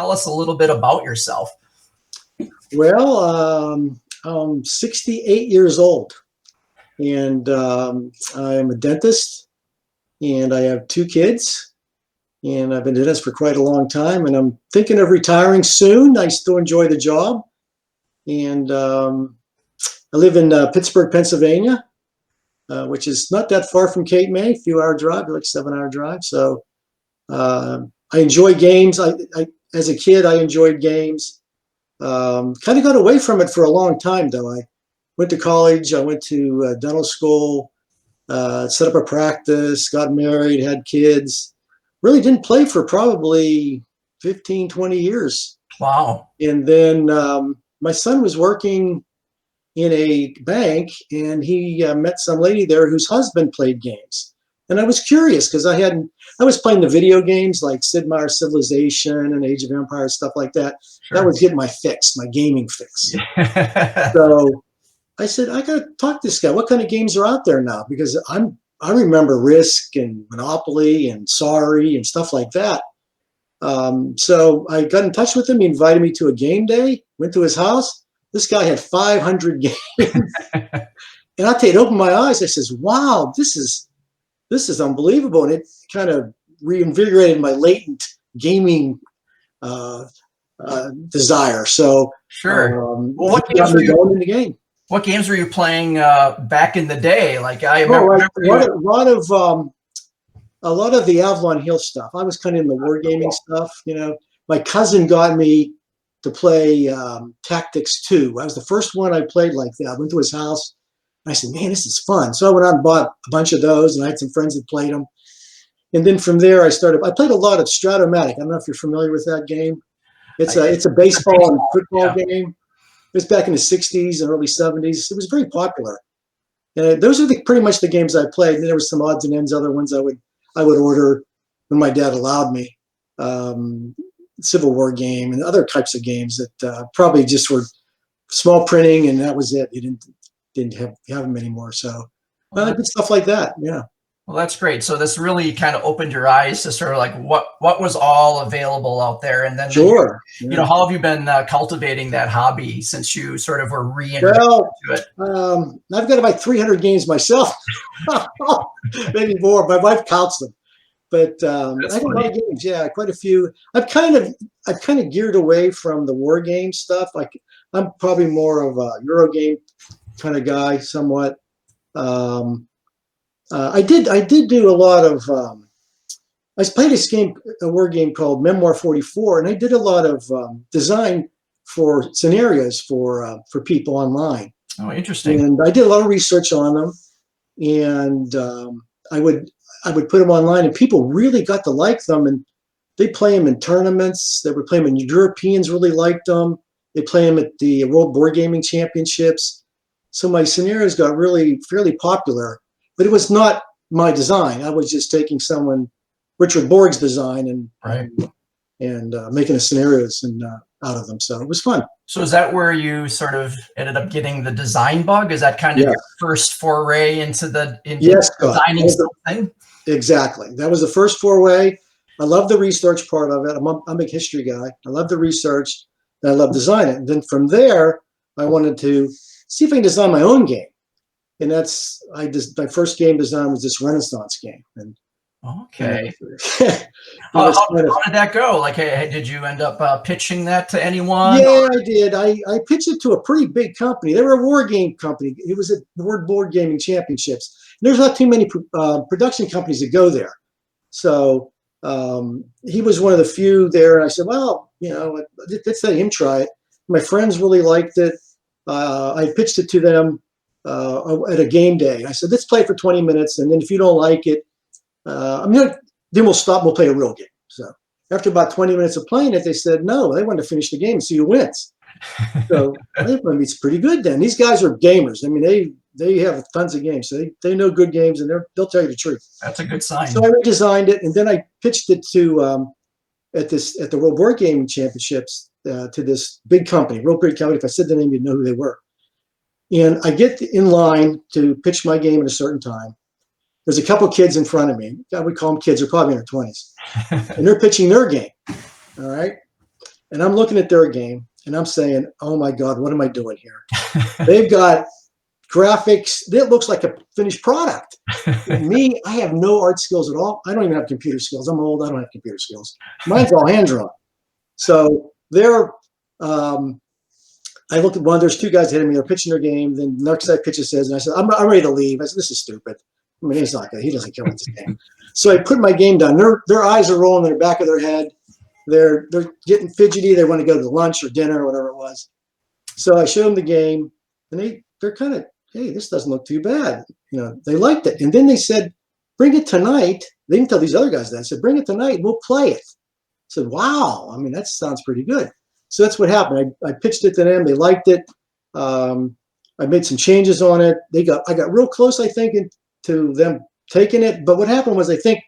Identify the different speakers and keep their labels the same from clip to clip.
Speaker 1: tell us a little bit about yourself.
Speaker 2: Well, I'm 68 years old, and I'm a dentist, and I have 2 kids, and I've been doing this for quite a long time, and I'm thinking of retiring soon. I still enjoy the job, and I live in Pittsburgh, Pennsylvania, which is not that far from Cape May, a few-hour drive, like 7-hour drive. So I enjoy games. As a kid, I enjoyed games. Kind of got away from it for a long time, though. I went to college. I went to dental school, set up a practice, got married, had kids. Really didn't play for probably 15, 20 years.
Speaker 1: Wow.
Speaker 2: And then my son was working in a bank, and he met some lady there whose husband played games. And I was curious because I was playing the video games like Sid Meier's Civilization and Age of Empires, stuff like that. Sure. That was getting my fix, my gaming fix. So I said, I got to talk to this guy. What kind of games are out there now? Because I remember Risk and Monopoly and Sorry and stuff like that. So I got in touch with him. He invited me to a game day, went to his house. This guy had 500 games. And I'll tell you, it opened my eyes. I says, wow, this is unbelievable. And it kind of reinvigorated my latent gaming desire. So
Speaker 1: sure.
Speaker 2: Well, what games were you going in the game?
Speaker 1: What games were you playing back in the day? Like I remember
Speaker 2: a lot of the Avalon Hill stuff. I was kind of in the wargaming stuff. You know, my cousin got me to play Tactics 2. I was the first one I played like that. I went to his house. I said, man, this is fun. So I went out and bought a bunch of those, and I had some friends that played them. And then from there, I played a lot of Stratomatic. I don't know if you're familiar with that game. It's a baseball and football game. It was back in the 60s and early 70s. It was very popular. And those are pretty much the games I played. And there were some odds and ends, other ones I would order when my dad allowed me. Civil War game and other types of games that probably just were small printing, and that was it. You didn't have them anymore. So I did stuff like that. Yeah.
Speaker 1: Well, that's great. So this really kind of opened your eyes to sort of like what was all available out there. And then,
Speaker 2: sure.
Speaker 1: You know, how have you been cultivating that hobby since you sort of were reintroduced to it?
Speaker 2: I've got about 300 games myself, maybe more. My wife counts them. But I have a lot of games, yeah, quite a few. I've kind of geared away from the war game stuff. Like I'm probably more of a Euro game kind of guy, somewhat. I did do a lot of. I played a war game called Memoir 44, and I did a lot of design for scenarios for people online.
Speaker 1: Oh, interesting.
Speaker 2: And I did a lot of research on them, and I would put them online, and people really got to like them, and they play them in tournaments. They would play them, and Europeans really liked them. They play them at the World Board Gaming Championships. So my scenarios got really fairly popular, but it was not my design. I was just taking Richard Borg's design and making the scenarios out of them. So it was fun.
Speaker 1: So is that where you sort of ended up getting the design bug? Is that kind of your first foray into designing something?
Speaker 2: Exactly. That was the first foray. I love the research part of it. I'm a history guy. I love the research, and I love designing it. And then from there, I wanted to see if I can design my own game. And my first game design was this Renaissance game. And
Speaker 1: okay. How did that go? Like, did you end up pitching that to anyone?
Speaker 2: Yeah, I did. I pitched it to a pretty big company. They were a war game company. It was at the World Board Gaming Championships. There's not too many production companies that go there. So he was one of the few there. And I said, well, you know, let's let him try it. My friends really liked it. I pitched it to them at a game day. I said, let's play for 20 minutes. And then if you don't like it, then we'll stop. We'll play a real game. So after about 20 minutes of playing it, they said, no, they want to finish the game and see who wins. So I think it's pretty good then. These guys are gamers. I mean, they have tons of games. So they know good games, and they'll tell you the truth.
Speaker 1: That's a good sign.
Speaker 2: So I redesigned it, and then I pitched it to at the World Board Gaming Championships to this big company, real big company. If I said the name, you'd know who they were. And I get in line to pitch my game at a certain time. There's a couple kids in front of me. I would call them kids. They're probably in their 20s. And they're pitching their game. All right. and I'm looking at their game, and I'm saying, "Oh my God, what am I doing here?" They've got graphics that looks like a finished product. And me, I have no art skills at all. I don't even have computer skills. I'm old. I don't have computer skills. Mine's all hand drawn. So they're, I looked at one. There's two guys ahead of me. They're pitching their game. Then the next guy pitches his, and I said, "I'm ready to leave." I said, "This is stupid. I mean, he's not good. He doesn't care about this game." So I put my game down. Their eyes are rolling in the back of their head. They're getting fidgety. They want to go to lunch or dinner or whatever it was. So I showed them the game, and they're kind of, "Hey, this doesn't look too bad." They liked it. And then they said, "Bring it tonight." They didn't tell these other guys that. I said, "Bring it tonight and we'll play it." I said, "Wow. I mean, that sounds pretty good." So that's what happened. I pitched it to them. They liked it. I made some changes on it. I got real close, I think, to them taking it. But what happened was, I think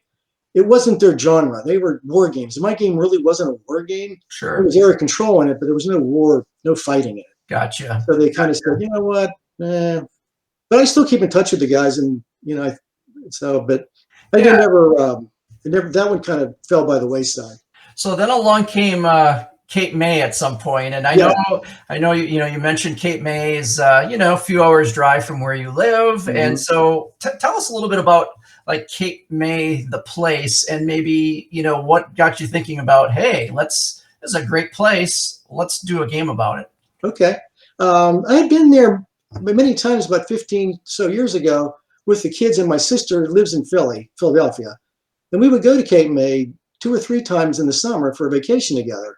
Speaker 2: it wasn't their genre. They were war games. And my game really wasn't a war game.
Speaker 1: Sure.
Speaker 2: There was area control in it, but there was no war, no fighting in it.
Speaker 1: Gotcha.
Speaker 2: So they kind of said, "You know what? But I still keep in touch with the guys, and but I never. That one kind of fell by the wayside.
Speaker 1: So then along came Cape May at some point, and I know you mentioned Cape May is a few hours drive from where you live, and so tell us a little bit about like Cape May, the place, and maybe what got you thinking about, hey, this is a great place, let's do a game about it.
Speaker 2: Okay, I had been there many times about 15 so years ago with the kids, and my sister lives in Philadelphia, and we would go to Cape May 2 or 3 times in the summer for a vacation together.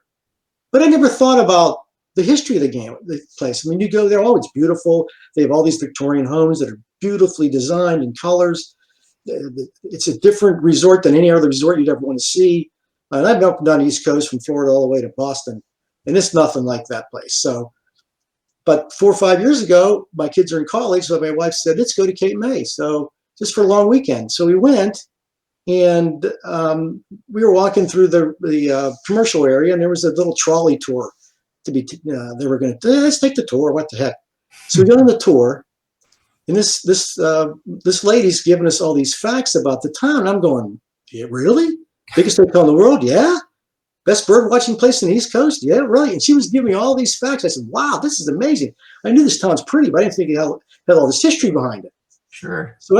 Speaker 2: But I never thought about the history of the place. I mean, you go there, oh, it's beautiful. They have all these Victorian homes that are beautifully designed in colors. It's a different resort than any other resort you'd ever want to see. And I've been up and down the East Coast from Florida all the way to Boston, and it's nothing like that place. So, but 4 or 5 years ago, my kids are in college, so my wife said, "Let's go to Cape May." So just for a long weekend. So we went. And we were walking through the commercial area, and there was a little trolley tour to be. They were going to let's take the tour. What the heck? So we go on the tour, and this lady's giving us all these facts about the town. I'm going, "Yeah, really? Biggest hotel in the world? Yeah. Best bird watching place in the East Coast? Yeah, really." And she was giving me all these facts. I said, "Wow, this is amazing." I knew this town's pretty, but I didn't think it had all this history behind it.
Speaker 1: Sure.
Speaker 2: So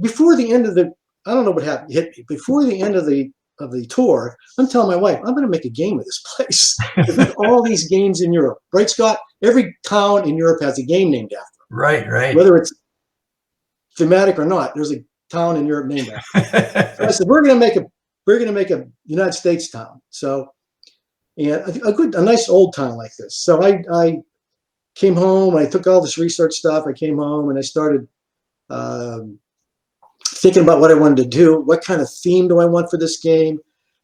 Speaker 2: before the end of I don't know what happened. Hit me before the end of the tour. I'm telling my wife, "I'm going to make a game of this place." There's all these games in Europe, right, Scott? Every town in Europe has a game named after it.
Speaker 1: Right.
Speaker 2: Whether it's thematic or not, there's a town in Europe named after it. So I said, we're going to make a United States town. So, and a nice old town like this. So I came home. I took all this research stuff. I came home and I started. Thinking about what I wanted to do, what kind of theme do I want for this game?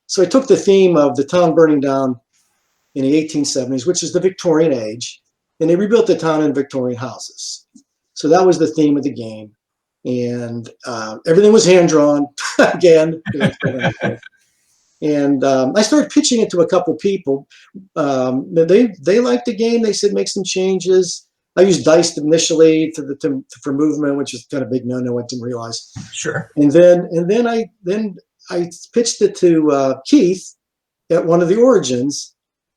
Speaker 2: So I took the theme of the town burning down in the 1870s, which is the Victorian age, and they rebuilt the town in Victorian houses. So that was the theme of the game, and everything was hand drawn again. And I started pitching it to a couple people. They liked the game. They said make some changes. I used dice initially for movement, which is kind of a big no-no. I didn't realize.
Speaker 1: Sure.
Speaker 2: And then I pitched it to Keith at one of the Origins,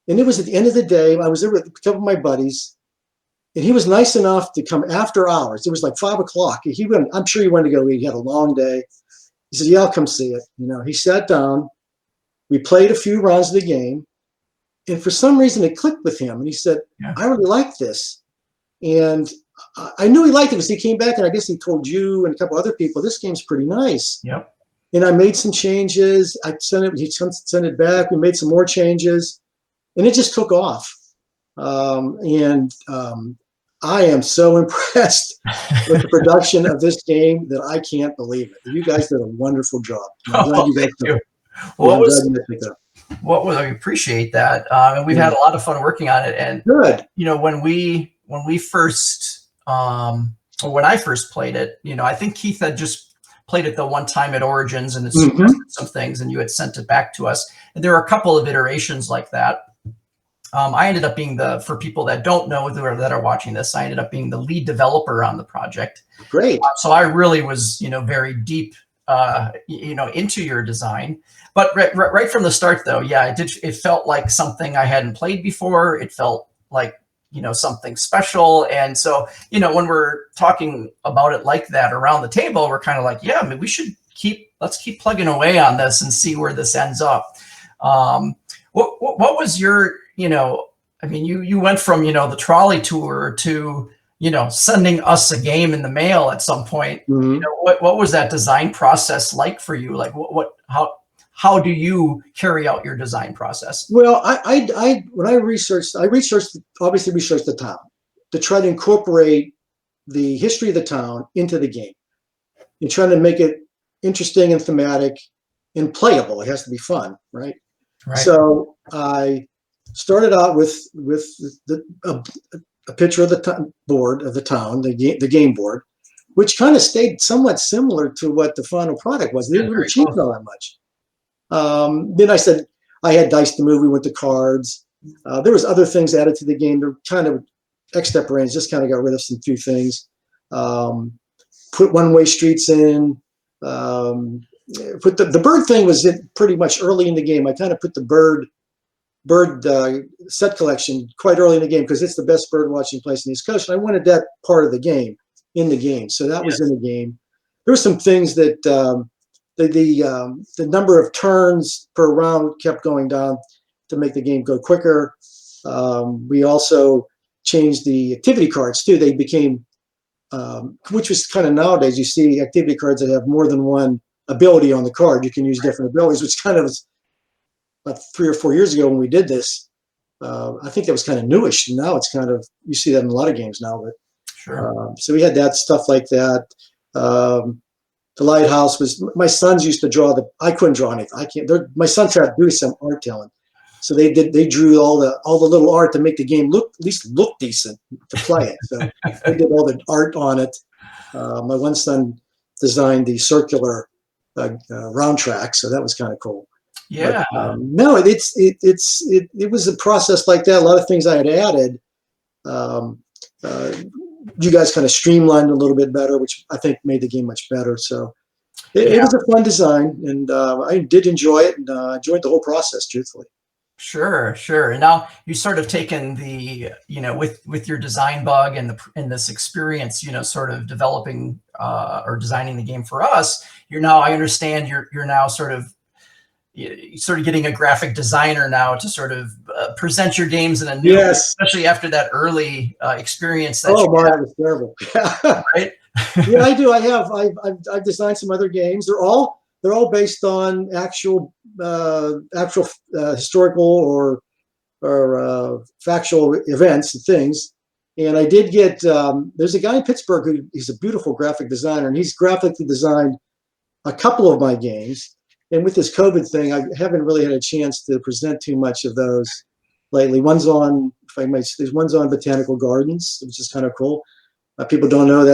Speaker 2: and it was at the end of the day. I was there with a couple of my buddies, and he was nice enough to come after hours. It was like 5 o'clock. I'm sure he wanted to go eat. He had a long day. He said, "Yeah, I'll come see it." He sat down. We played a few rounds of the game, and for some reason it clicked with him, and he said, "Yeah, I really like this." And I knew he liked it because he came back, and I guess he told you and a couple other people, "This game's pretty nice."
Speaker 1: Yep.
Speaker 2: And I made some changes. He sent it back. We made some more changes, and it just took off. I am so impressed with the production of this game that I can't believe it. You guys did a wonderful job.
Speaker 1: Thank you. I appreciate that. And we've had a lot of fun working on it. And
Speaker 2: good.
Speaker 1: When we first, or when I first played it, I think Keith had just played it the one time at Origins and had suggested some things, and you had sent it back to us. And there are a couple of iterations like that. I ended up being for people that don't know that are watching this, I ended up being the lead developer on the project.
Speaker 2: Great.
Speaker 1: So I really was, very deep into your design. But right from the start, though, yeah, it felt like something I hadn't played before. It felt like, something special. And so, when we're talking about it like that around the table, we're kind of like, yeah, I mean, let's keep plugging away on this and see where this ends up. What was your, I mean, you went from, the trolley tour to, sending us a game in the mail at some point.
Speaker 2: Mm-hmm.
Speaker 1: What was that design process like for you? Like how do you carry out your design process?
Speaker 2: Well, when I researched the town to try to incorporate the history of the town into the game and trying to make it interesting and thematic and playable. It has to be fun, right?
Speaker 1: Right.
Speaker 2: So I started out with a picture of the board of the town, the game board, which kind of stayed somewhat similar to what the final product was. They didn't really change all that much. Then I said I had dice to move. We went to cards. There was other things added to the game. They're kind of extemporaneous. Just kind of got rid of some few things. Put one-way streets in. Put the bird thing was in pretty much early in the game. I kind of put the bird set collection quite early in the game because it's the best bird watching place in the East Coast. And I wanted that part of the game in the game. So that was in the game. There were some things that the number of turns per round kept going down to make the game go quicker. We also changed the activity cards too. They became, which was kind of nowadays, you see activity cards that have more than one ability on the card. You can use different abilities, which kind of was about 3 or 4 years ago when we did this. I think that was kind of newish. Now it's kind of, you see that in a lot of games now. But
Speaker 1: sure.
Speaker 2: So we had that stuff like that. The lighthouse was, my sons used to draw I couldn't draw anything. My sons had to do some art talent. So they drew all the little art to make the game at least look decent to play it. So they did all the art on it. My one son designed the circular round track, so that was kind of cool.
Speaker 1: Yeah.
Speaker 2: But, no, it was a process like that. A lot of things I had added. You guys kind of streamlined a little bit better, which I think made the game much better. So it was a fun design, and I did enjoy it, and enjoyed the whole process, truthfully.
Speaker 1: Sure. And now you sort of taken the, with your design bug and this experience, sort of developing or designing the game for us. I understand you're now sort of getting a graphic designer now to sort of present your games in a new way, especially after that early experience. That
Speaker 2: that was terrible.
Speaker 1: Right?
Speaker 2: Yeah, I do. I've designed some other games. They're all based on actual historical or factual events and things. And I did get there's a guy in Pittsburgh he's a beautiful graphic designer, and he's graphically designed a couple of my games. And with this COVID thing, I haven't really had a chance to present too much of those lately. One's on, there's one's on botanical gardens, which is kind of cool. People don't know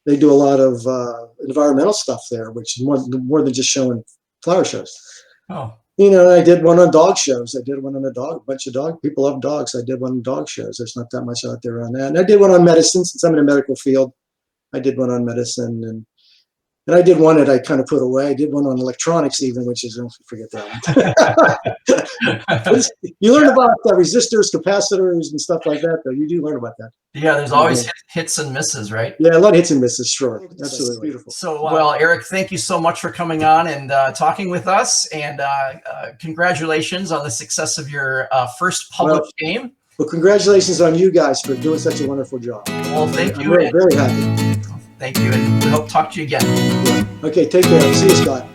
Speaker 2: they do a lot of environmental stuff there, which is more than just showing flower shows.
Speaker 1: Oh.
Speaker 2: I did one on dog shows. I did one on a bunch of dog. People love dogs. I did one on dog shows. There's not that much out there on that. And I did one on medicine, since I'm in the medical field. I did one on medicine, and I did one that I kind of put away. I did one on electronics even, which is, forget that one. You learn about resistors, capacitors, and stuff like that, though. You do learn about that.
Speaker 1: Yeah, there's always hits and misses, right?
Speaker 2: Yeah, a lot of hits and misses, sure. Absolutely. Beautiful.
Speaker 1: So, well, Eric, thank you so much for coming on and talking with us. And congratulations on the success of your first published game.
Speaker 2: Well, congratulations on you guys for doing such a wonderful job.
Speaker 1: Well, thank you.
Speaker 2: I'm very happy.
Speaker 1: Thank you, and we hope to talk to you again.
Speaker 2: Yeah. Okay, take care. See you, Scott.